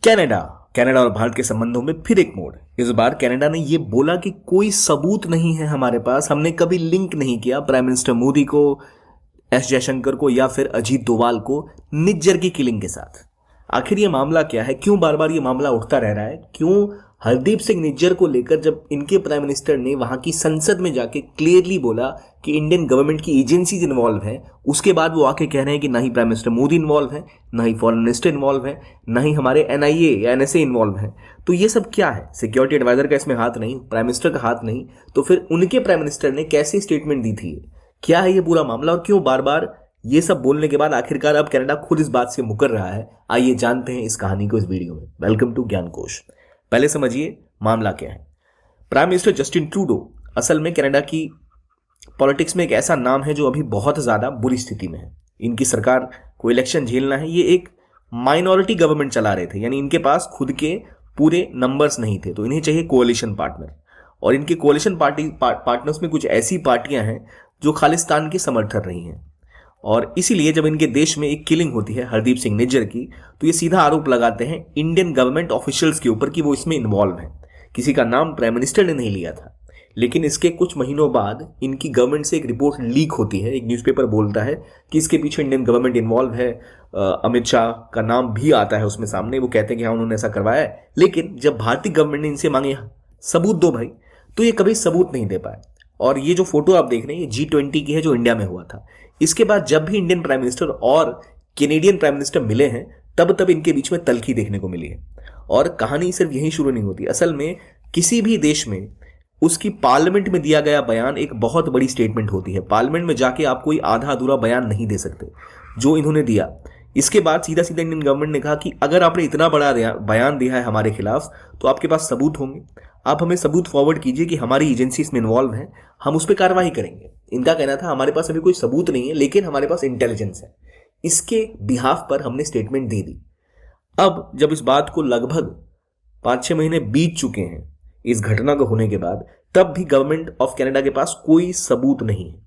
Canada Canada और भारत के संबंधों में फिर एक मोड़। इस बार कनाडा ने यह बोला कि कोई सबूत नहीं है हमारे पास, हमने कभी लिंक नहीं किया प्राइम मिनिस्टर मोदी को, एस जयशंकर को या फिर अजीत डोभाल को निज्जर की किलिंग के साथ। आखिर ये मामला क्या है, क्यों बार बार ये मामला उठता रह रहा है, क्यों हरदीप सिंह निज्जर को लेकर जब इनके प्राइम मिनिस्टर ने वहां की संसद में जाके क्लियरली बोला कि इंडियन गवर्नमेंट की एजेंसीज इन्वॉल्व है, उसके बाद वो आके कह रहे हैं कि ना ही प्राइम मिनिस्टर मोदी इन्वॉल्व है, ना ही फॉरेन मिनिस्टर इन्वॉल्व है, ना ही हमारे एनआईए या एनएसए इन्वॉल्व है। तो ये सब क्या है? सिक्योरिटी एडवाइजर का इसमें हाथ नहीं, प्राइम मिनिस्टर का हाथ नहीं, तो फिर उनके प्राइम मिनिस्टर ने कैसे स्टेटमेंट दी थी? क्या है ये पूरा मामला और क्यों बार बार ये सब बोलने के बाद आखिरकार अब कनाडा खुद इस बात से मुकर रहा है? आइए जानते हैं इस कहानी को इस वीडियो में। वेलकम टू ज्ञान कोश। पहले समझिए मामला क्या है। प्राइम मिनिस्टर जस्टिन ट्रूडो असल में कनाडा की पॉलिटिक्स में एक ऐसा नाम है जो अभी बहुत ज़्यादा बुरी स्थिति में है। इनकी सरकार को इलेक्शन झेलना है। ये एक माइनॉरिटी गवर्नमेंट चला रहे थे, यानी इनके पास खुद के पूरे नंबर्स नहीं थे, तो इन्हें चाहिए कोalition पार्टनर। और इनके कोalition पार्टनर्स में कुछ ऐसी पार्टियां हैं जो खालिस्तान के समर्थक रही हैं। और इसीलिए जब इनके देश में एक किलिंग होती है हरदीप सिंह निज्जर की, तो ये सीधा आरोप लगाते हैं इंडियन गवर्नमेंट ऑफिशियल्स के ऊपर कि वो इसमें इन्वॉल्व है। किसी का नाम प्राइम मिनिस्टर ने नहीं लिया था, लेकिन इसके कुछ महीनों बाद इनकी गवर्नमेंट से एक रिपोर्ट लीक होती है। एक न्यूज़पेपर बोलता है कि इसके पीछे इंडियन गवर्नमेंट इन्वॉल्व है। अमित शाह का नाम भी आता है उसमें सामने। वो कहते हैं कि हाँ उन्होंने ऐसा करवाया है, लेकिन जब भारतीय गवर्नमेंट ने इनसे मांगे सबूत दो भाई, तो ये कभी सबूत नहीं दे पाए। और ये जो फोटो आप देख रहे हैं ये G20 की है जो इंडिया में हुआ था। इसके बाद जब भी इंडियन प्राइम मिनिस्टर और कैनेडियन प्राइम मिनिस्टर मिले हैं तब इनके बीच में तल्खी देखने को मिली है। और कहानी सिर्फ यहीं शुरू नहीं होती। असल में किसी भी देश में उसकी पार्लियामेंट में दिया गया बयान एक बहुत बड़ी स्टेटमेंट होती है। पार्लियामेंट में जाके आप कोई आधा अधूरा बयान नहीं दे सकते, जो इन्होंने दिया। इसके बाद सीधा सीधा इंडियन गवर्नमेंट ने कहा कि अगर आपने इतना बड़ा बयान दिया है हमारे खिलाफ तो आपके पास सबूत होंगे, आप हमें सबूत फॉरवर्ड कीजिए कि हमारी एजेंसी इसमें इन्वॉल्व है, हम उस पर कार्रवाई करेंगे। इनका कहना था हमारे पास अभी कोई सबूत नहीं है, लेकिन हमारे पास इंटेलिजेंस है। इसके बिहाफ पर हमने स्टेटमेंट दे दी। अब जब इस बात को लगभग 5-6 महीने बीत चुके हैं इस घटना को होने के बाद, तब भी गवर्नमेंट ऑफ कनाडा के पास कोई सबूत नहीं है।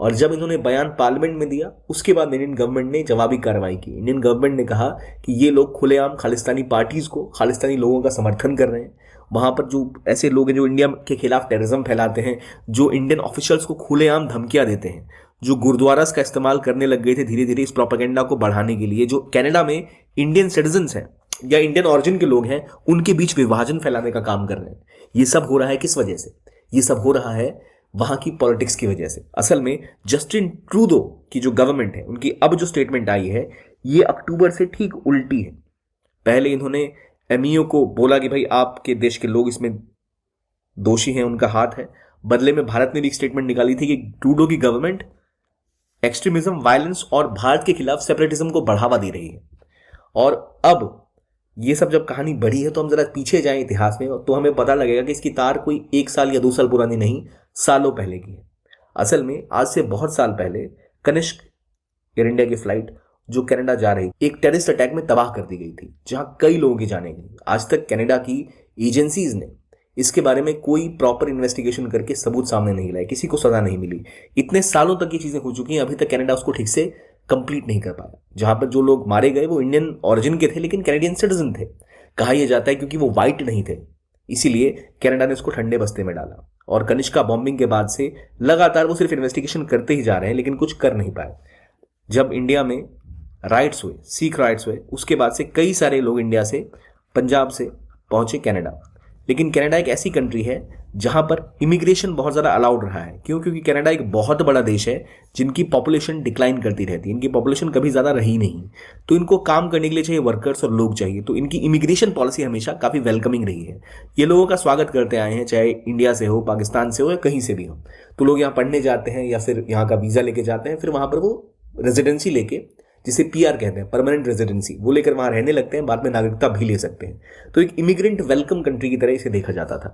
और जब इन्होंने बयान पार्लियामेंट में दिया उसके बाद इंडियन गवर्नमेंट ने जवाबी कार्रवाई की। इंडियन गवर्नमेंट ने कहा कि ये लोग खुलेआम खालिस्तानी पार्टीज को, खालिस्तानी लोगों का समर्थन कर रहे हैं। वहां पर जो ऐसे लोग हैं जो इंडिया के खिलाफ टेररिज्म फैलाते हैं, जो इंडियन ऑफिशियल्स को खुलेआम धमकियां देते हैं, जो गुरुद्वारास का इस्तेमाल करने लग गए थे धीरे धीरे इस प्रोपेगेंडा को बढ़ाने के लिए, जो कनाडा में इंडियन सिटीजन्स हैं या इंडियन ऑरिजिन के लोग हैं उनके बीच विभाजन फैलाने का काम कर रहे हैं। ये सब हो रहा है किस वजह से? ये सब हो रहा है वहां की पॉलिटिक्स की वजह से। असल में जस्टिन ट्रूडो की जो गवर्नमेंट है उनकी अब जो स्टेटमेंट आई है ये अक्टूबर से ठीक उल्टी है। पहले इन्होंने एमईओ को बोला कि भाई आपके देश के लोग इसमें दोषी हैं, उनका हाथ है। बदले में भारत ने भी एक स्टेटमेंट निकाली थी कि ट्रूडो की गवर्नमेंट एक्सट्रीमिज्म, वायलेंस और भारत के खिलाफ सेपरेटिज्म को बढ़ावा दे रही है। और अब ये सब जब कहानी बढ़ी है तो हम जरा पीछे जाएं इतिहास में तो हमें पता लगेगा कि इसकी तार कोई 1 साल या 2 साल पुरानी नहीं, सालों पहले की है। असल में आज से बहुत साल पहले कनिष्क एयर इंडिया की फ्लाइट जो कनाडा जा रही एक टेररिस्ट अटैक में तबाह कर दी गई थी, जहां कई लोगों की जानें गई। आज तक कनाडा की एजेंसीज ने इसके बारे में कोई प्रॉपर इन्वेस्टिगेशन करके सबूत सामने नहीं लाए, किसी को सजा नहीं मिली। इतने सालों तक ये चीजें हो चुकी हैं, अभी तक कनाडा उसको ठीक से कंप्लीट नहीं कर पाया। जहां पर जो लोग मारे गए वो इंडियन ऑरिजिन के थे लेकिन कैनेडियन सिटीजन थे। कहा यह जाता है क्योंकि वो वाइट नहीं थे, इसीलिए कनाडा ने उसको ठंडे बस्ते में डाला। और कनिष्का बॉम्बिंग के बाद से लगातार वो सिर्फ इन्वेस्टिगेशन करते ही जा रहे हैं, लेकिन कुछ कर नहीं पाए। जब इंडिया में राइट्स हुए, सिख राइट्स हुए, उसके बाद से कई सारे लोग इंडिया से, पंजाब से पहुंचे कनाडा। लेकिन कनाडा एक ऐसी कंट्री है जहां पर इमिग्रेशन बहुत ज़्यादा अलाउड रहा है। क्यों? क्योंकि कनाडा एक बहुत बड़ा देश है जिनकी पॉपुलेशन डिक्लाइन करती रहती है। इनकी पॉपुलेशन कभी ज़्यादा रही नहीं, तो इनको काम करने के लिए चाहिए वर्कर्स और लोग चाहिए। तो इनकी इमिग्रेशन पॉलिसी हमेशा काफ़ी वेलकमिंग रही है। ये लोगों का स्वागत करते आए हैं, चाहे इंडिया से हो, पाकिस्तान से हो या कहीं से भी हो। तो लोग यहाँ पढ़ने जाते हैं या फिर यहाँ का वीज़ा लेके जाते हैं, फिर वहाँ पर वो रेजिडेंसी लेके, जिसे पीआर कहते हैं, परमानेंट रेजिडेंसी, वो लेकर वहाँ रहने लगते हैं, बाद में नागरिकता भी ले सकते हैं। तो एक इमिग्रेंट वेलकम कंट्री की तरह इसे देखा जाता था।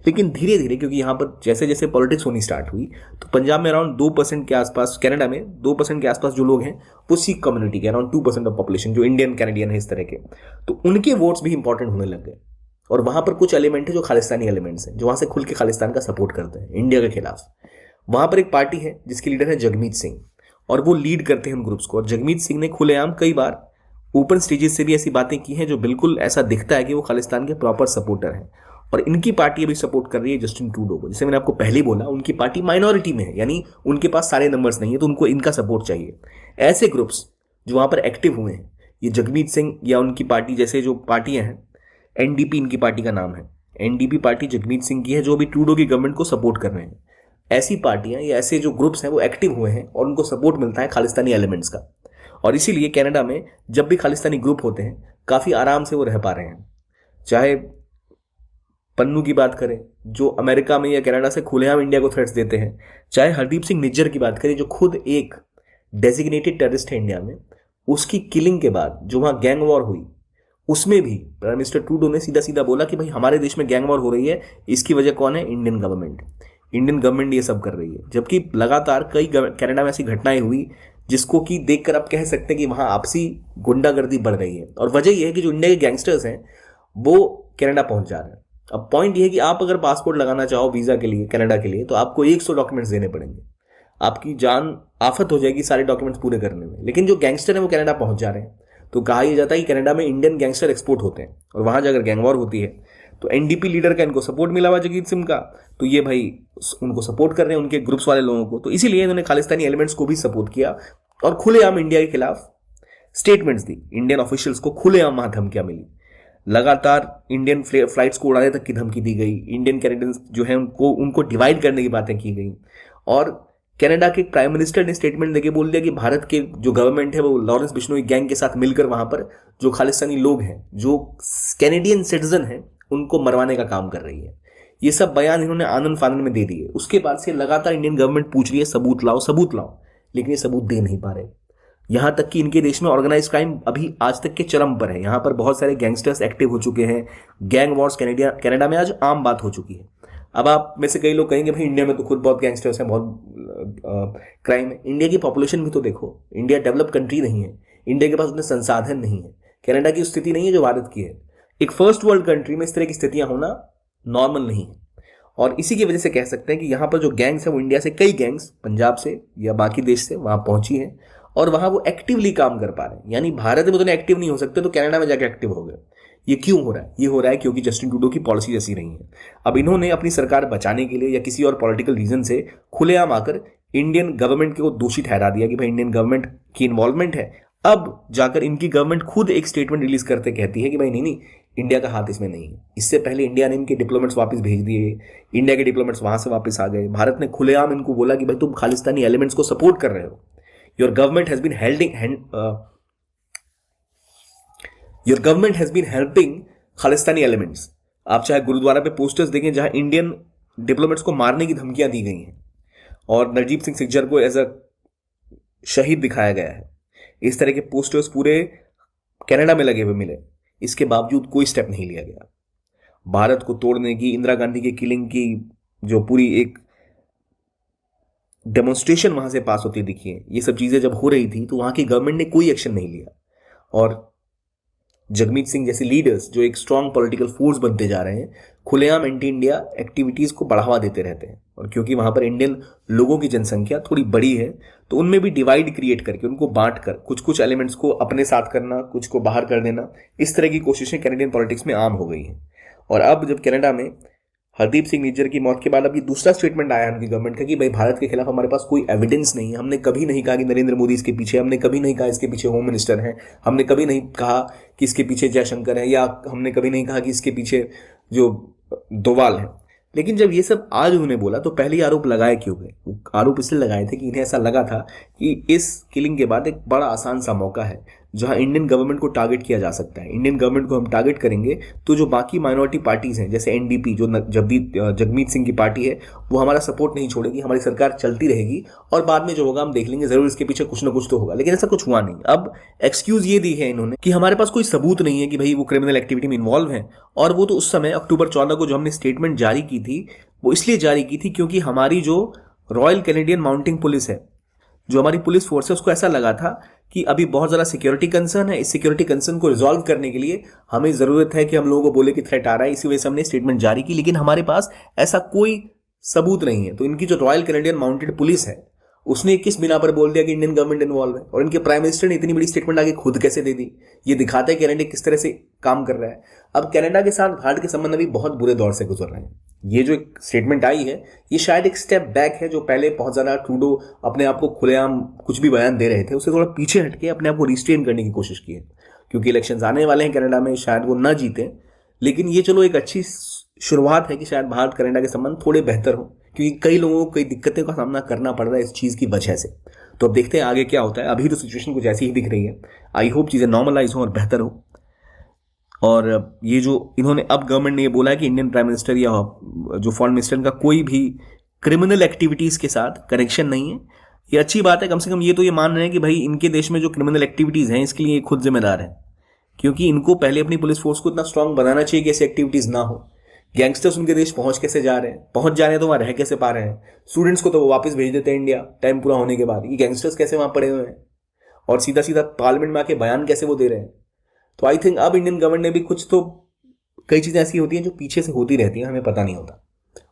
लेकिन धीरे धीरे क्योंकि यहाँ पर जैसे जैसे पॉलिटिक्स होनी स्टार्ट हुई, तो पंजाब में अराउंड 2% के आसपास, कनाडा में 2% के आसपास जो लोग हैं वो सिख कम्युनिटी के, अराउंड 2% ऑफ पॉपुलेशन जो इंडियन कैनेडियन है इस तरह के, तो उनके वोट्स भी इंपॉर्टेंट होने लग गए। और वहाँ पर कुछ एलिमेंट है जो खालिस्तानी एलिमेंट्स हैं, जो वहाँ से खुल के खालिस्तान का सपोर्ट करते हैं इंडिया के खिलाफ। वहाँ पर एक पार्टी है जिसकी लीडर है जगमीत सिंह, और वो लीड करते हैं उन ग्रुप्स को। और जगमीत सिंह ने खुलेआम कई बार ओपन स्टेजेस से भी ऐसी बातें की हैं जो बिल्कुल ऐसा दिखता है कि वो खालिस्तान के प्रॉपर सपोर्टर हैं। और इनकी पार्टी अभी सपोर्ट कर रही है जस्टिन ट्रूडो को। जैसे मैंने आपको पहले ही बोला, उनकी पार्टी माइनॉरिटी में है, यानी उनके पास सारे नंबर्स नहीं है, तो उनको इनका सपोर्ट चाहिए। ऐसे ग्रुप्स जो वहां पर एक्टिव हुए हैं, ये जगमीत सिंह या उनकी पार्टी जैसे जो पार्टियां हैं, एनडीपी इनकी पार्टी का नाम है, एनडीपी पार्टी जगमीत सिंह की है, जो अभी ट्रूडो की गवर्नमेंट को सपोर्ट कर रहे हैं। ऐसी पार्टियां या ऐसे जो ग्रुप्स हैं वो एक्टिव हुए हैं और उनको सपोर्ट मिलता है खालिस्तानी एलिमेंट्स का। और इसीलिए कनाडा में जब भी खालिस्तानी ग्रुप होते हैं काफी आराम से वो रह पा रहे हैं। चाहे पन्नू की बात करें जो अमेरिका में या कनाडा से खुलेआम इंडिया को थ्रेट्स देते हैं, चाहे हरदीप सिंह निज्जर की बात करें जो खुद एक डेजिग्नेटेड टेररिस्ट है इंडिया में, उसकी किलिंग के बाद जो वहां गैंग वॉर हुई उसमें भी प्राइम मिनिस्टर ट्रूडो ने सीधा सीधा बोला कि भाई हमारे देश में गैंग वॉर हो रही है, इसकी वजह कौन है? Indian government. इंडियन गवर्नमेंट ये सब कर रही है। जबकि लगातार कई कनाडा में ऐसी घटनाएं हुई जिसको कि देखकर आप कह सकते हैं कि वहां आपसी गुंडागर्दी बढ़ रही है। और वजह यह है कि जो इंडिया के गैंगस्टर्स हैं वो कनाडा पहुंच जा रहे हैं। अब पॉइंट ये है कि आप अगर पासपोर्ट लगाना चाहो वीजा के लिए कनाडा के लिए, तो आपको 100 डॉक्यूमेंट्स देने पड़ेंगे, आपकी जान आफत हो जाएगी सारे डॉक्यूमेंट्स पूरे करने में। लेकिन जो गैंगस्टर है वो कनाडा पहुंच जा रहे हैं। तो कहा यह जाता है कि कनाडा में इंडियन गैंगस्टर एक्सपोर्ट होते हैं, और वहां जाकर गैंग वॉर होती है। तो एनडीपी लीडर का इनको सपोर्ट मिला हुआ जगजीत सिंह का, तो ये भाई उनको सपोर्ट कर रहे हैं, उनके ग्रुप्स वाले लोगों को। तो इसीलिए इन्होंने खालिस्तानी एलिमेंट्स को भी सपोर्ट किया और खुलेआम इंडिया के खिलाफ स्टेटमेंट्स दी। इंडियन ऑफिशियल्स को खुलेआम वहां धमकियां मिली, लगातार इंडियन फ्लाइट्स को उड़ाने तक की धमकी दी गई, इंडियन कैनेडियंस जो है उनको डिवाइड करने की बातें की गई। और कनाडा के प्राइम मिनिस्टर ने स्टेटमेंट देके बोल दिया कि भारत के जो गवर्नमेंट है वो लॉरेंस बिश्नोई गैंग के साथ मिलकर वहां पर जो खालिस्तानी लोग हैं, जो कैनेडियन सिटीजन हैं, उनको मरवाने का काम कर रही है। ये सब बयान इन्होंने आनंद फानंद में दे दिए। उसके बाद से लगातार इंडियन गवर्नमेंट पूछ रही है सबूत लाओ सबूत लाओ, लेकिन ये सबूत दे नहीं पा रहे। यहां तक कि इनके देश में ऑर्गेनाइज क्राइम अभी आज तक के चरम पर है। यहां पर बहुत सारे गैंगस्टर्स एक्टिव हो चुके हैं। गैंग वॉर्स कनाडा में आज आम बात हो चुकी है। अब आप में से कई लोग कहेंगे भाई इंडिया में तो खुद बहुत गैंगस्टर्स हैं, बहुत क्राइम है। इंडिया की पॉपुलेशन भी तो देखो, इंडिया डेवलप कंट्री नहीं है, इंडिया के पास उतने संसाधन नहीं है। कनाडा की स्थिति नहीं है जो भारत की है। एक फर्स्ट वर्ल्ड कंट्री में इस तरह की स्थितियां होना नॉर्मल नहीं है। और इसी की वजह से कह सकते हैं कि यहाँ पर जो गैंग्स है वो इंडिया से कई गैंग्स पंजाब से या बाकी देश से वहां पहुंची है और वहां वो एक्टिवली काम कर पा रहे हैं। यानी भारत में उतने एक्टिव नहीं हो सकते तो कनाडा में जाकर एक्टिव हो गए। ये क्यों हो रहा है? ये हो रहा है क्योंकि जस्टिन ट्रूडो की पॉलिसी ऐसी रही है। अब इन्होंने अपनी सरकार बचाने के लिए या किसी और पॉलिटिकल रीजन से खुलेआम आकर इंडियन गवर्नमेंट को दोषी ठहरा दिया कि भाई इंडियन गवर्नमेंट की इन्वॉल्वमेंट है। अब जाकर इनकी गवर्नमेंट खुद एक स्टेटमेंट रिलीज करते कहती है कि भाई नहीं, इंडिया का हाथ इसमें नहीं है। इससे पहले इंडिया ने इनके डिप्लोमेट्स वापस भेज दिए, इंडिया के डिप्लोमेट्स वहां से वापस आ गए। भारत ने खुलेआम इनको बोला कि भाई तुम खालिस्तानी एलिमेंट्स को सपोर्ट कर रहे हो। Your government has been helping Khalistani elements. आप चाहे गुरुद्वारा पे पोस्टर्स देखें जहां इंडियन डिप्लोमेट्स को मारने की धमकियां दी गई हैं और नरजीत सिंह सिज्जर को एज अ शहीद दिखाया गया है। इस तरह के पोस्टर्स पूरे कनाडा में लगे हुए मिले, इसके बावजूद कोई स्टेप नहीं लिया गया। भारत को तोड़ने की, इंदिरा गांधी की किलिंग की जो पूरी एक डेमोन्स्ट्रेशन वहां से पास होती दिखी है, ये सब चीजें जब हो रही थी तो वहां की गवर्नमेंट ने कोई एक्शन नहीं लिया। और जगमीत सिंह जैसे लीडर्स जो एक स्ट्रांग पॉलिटिकल फोर्स बनते जा रहे हैं, खुलेआम एंटी इंडिया एक्टिविटीज को बढ़ावा देते रहते हैं। और क्योंकि वहां पर इंडियन लोगों की जनसंख्या थोड़ी बड़ी है तो उनमें भी डिवाइड क्रिएट करके उनको बांट कर कुछ एलिमेंट्स को अपने साथ करना, कुछ को बाहर कर देना, इस तरह की कोशिशें कैनेडियन पॉलिटिक्स में आम हो गई हैं। और अब जब कनाडा में हरदीप सिंह निज्जर की मौत के बाद अब ये दूसरा स्टेटमेंट आया उनकी गवर्नमेंट का कि भाई भारत के खिलाफ हमारे पास कोई एविडेंस नहीं है। हमने कभी नहीं कहा कि नरेंद्र मोदी इसके पीछे, हमने कभी नहीं कहा इसके पीछे होम मिनिस्टर हैं, हमने कभी नहीं कहा कि इसके पीछे जयशंकर है, या हमने कभी नहीं कहा कि इसके पीछे जो डोवाल है। लेकिन जब ये सब आज उन्होंने बोला तो पहले आरोप लगाए क्यों गए? आरोप इसलिए लगाए थे कि इन्हें ऐसा लगा था कि इस किलिंग के बाद एक बड़ा आसान सा मौका है जहां इंडियन गवर्नमेंट को टारगेट किया जा सकता है। इंडियन गवर्नमेंट को हम टारगेट करेंगे तो जो बाकी माइनॉरिटी पार्टीज हैं जैसे एनडीपी जो जगमीत सिंह की पार्टी है वो हमारा सपोर्ट नहीं छोड़ेगी, हमारी सरकार चलती रहेगी और बाद में जो होगा हम देख लेंगे, जरूर इसके पीछे कुछ ना कुछ तो होगा। लेकिन ऐसा कुछ हुआ नहीं। अब एक्सक्यूज ये दी है इन्होंने कि हमारे पास कोई सबूत नहीं है कि भाई वो क्रिमिनल एक्टिविटी में इन्वॉल्व है। और वो तो उस समय अक्टूबर 14 को जो हमने स्टेटमेंट जारी की थी वो इसलिए जारी की थी क्योंकि हमारी जो रॉयल कैनेडियन माउंटेन पुलिस है, जो हमारी पुलिस फोर्स है, उसको ऐसा लगा था कि अभी बहुत ज़्यादा सिक्योरिटी कंसर्न है। इस सिक्योरिटी कंसर्न को रिजॉल्व करने के लिए हमें ज़रूरत है कि हम लोगों को बोले कि थ्रेट आ रहा है, इसी वजह से हमने स्टेटमेंट जारी की। लेकिन हमारे पास ऐसा कोई सबूत नहीं है। तो इनकी जो रॉयल कैनेडियन माउंटेड पुलिस है उसने किस बिना पर बोल दिया कि इंडियन गवर्नमेंट इन्वॉल्व है, और इनके प्राइम मिनिस्टर ने इतनी बड़ी स्टेटमेंट आगे खुद कैसे दे दी। ये दिखाता है कनाडा किस तरह से काम कर रहा है। अब कनाडा के साथ भारत के संबंध अभी बहुत बुरे दौर से गुजर रहे हैं। ये जो एक स्टेटमेंट आई है ये शायद एक स्टेप बैक है। जो पहले बहुत ज्यादा ट्रूडो अपने आप को खुलेआम कुछ भी बयान दे रहे थे, उससे थोड़ा पीछे हटके अपने आप को रिस्ट्रेन करने की कोशिश की है, क्योंकि इलेक्शंस आने वाले हैं कनाडा में, शायद वो ना जीते, लेकिन ये चलो एक अच्छी शुरुआत है कि शायद भारत कनाडा के संबंध थोड़े बेहतर हो, क्योंकि कई लोगों को कई दिक्कतों का सामना करना पड़ रहा है इस चीज़ की वजह से। तो अब देखते हैं आगे क्या होता है। अभी तो सिचुएशन कुछ ऐसी ही दिख रही है, आई होप चीज़ें नॉर्मलाइज हो और बेहतर हो। और ये जो इन्होंने अब गवर्नमेंट ने ये बोला है कि इंडियन प्राइम मिनिस्टर या जो फॉरेन मिनिस्टर का कोई भी क्रिमिनल एक्टिविटीज़ के साथ कनेक्शन नहीं है, ये अच्छी बात है। कम से कम ये तो ये मान रहे हैं कि भाई इनके देश में जो क्रिमिनल एक्टिविटीज़ हैं इसके लिए ये खुद जिम्मेदार है, क्योंकि इनको पहले अपनी पुलिस फोर्स को इतना स्ट्रांग बनाना चाहिए कि ऐसी एक्टिविटीज़ ना हो। गैंगस्टर्स उनके देश पहुंच कैसे जा रहे हैं, पहुंच जा रहे हैं तो वहां रह कैसे पा रहे हैं। स्टूडेंट्स को तो वो वापस भेज देते हैं इंडिया टाइम पूरा होने के बाद, ये गैंगस्टर्स कैसे वहां पड़े हुए हैं, और सीधा सीधा पार्लियामेंट में आके बयान कैसे वो दे रहे हैं। तो आई थिंक अब इंडियन गवर्नमेंट ने भी कुछ, तो कई चीज़ें ऐसी होती हैं जो पीछे से होती रहती हैं, हमें पता नहीं होता।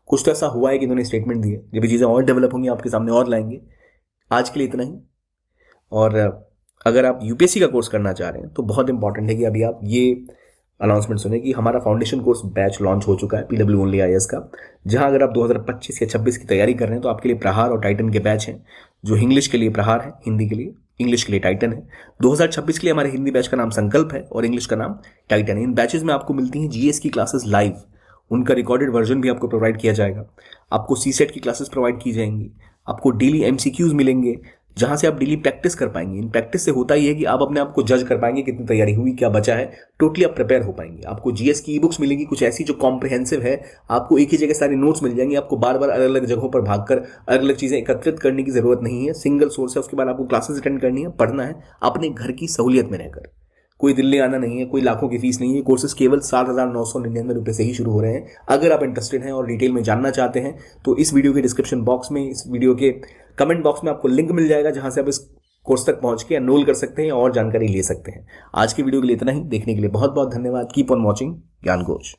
कुछ तो ऐसा हुआ है कि इन्होंने स्टेटमेंट दिए, जब भी चीज़ें और डेवलप होंगी आपके सामने और लाएंगे। आज के लिए इतना ही। और अगर आप यूपीएससी का कोर्स करना चाह रहे हैं तो बहुत इंपॉर्टेंट है कि अभी आप ये अनाउंसमेंट सुने कि हमारा फाउंडेशन कोर्स बैच लॉन्च हो चुका है PW ओनली IAS का, जहां अगर आप 2025 या 26 की तैयारी कर रहे हैं तो आपके लिए प्रहार और टाइटन के बैच हैं। जो इंग्लिश के लिए प्रहार है, हिंदी के लिए, इंग्लिश के लिए टाइटन है। 2026 के लिए हमारे हिंदी बैच का नाम संकल्प है और इंग्लिश का नाम टाइटन है। इन बैचेस में आपको मिलती हैं GS की क्लासेस लाइव, उनका रिकॉर्डेड वर्जन भी आपको प्रोवाइड किया जाएगा। आपको CSET की क्लासेस प्रोवाइड की जाएंगी। आपको डेली MCQs मिलेंगे, जहां से आप डेली प्रैक्टिस कर पाएंगे। इन प्रैक्टिस से होता ही है कि आप अपने आप को जज कर पाएंगे कितनी तैयारी हुई, क्या बचा है, टोटली आप प्रिपेयर हो पाएंगे। आपको GS की ई-बुक्स मिलेंगी, कुछ ऐसी जो कॉम्प्रिहेंसिव है। आपको एक ही जगह सारे नोट्स मिल जाएंगे, आपको बार बार अलग अलग जगहों पर भागकर अलग अलग चीज़ें एकत्रित करने की जरूरत नहीं है। सिंगल सोर्स है, उसके बाद आपको क्लासेस अटेंड करनी है, पढ़ना है अपने घर की सहूलियत में रहकर। कोई दिल्ली आना नहीं है, कोई लाखों की फीस नहीं है। कोर्सेज केवल 7,999 रुपये से ही शुरू हो रहे हैं। अगर आप इंटरेस्टेड हैं और डिटेल में जानना चाहते हैं तो इस वीडियो के डिस्क्रिप्शन बॉक्स में, इस वीडियो के कमेंट बॉक्स में आपको लिंक मिल जाएगा, जहां से आप इस कोर्स तक पहुंच के एनरोल कर सकते हैं और जानकारी ले सकते हैं। आज की वीडियो के लिए इतना ही। देखने के लिए बहुत बहुत धन्यवाद। कीप ऑन वॉचिंग ज्ञान घोष।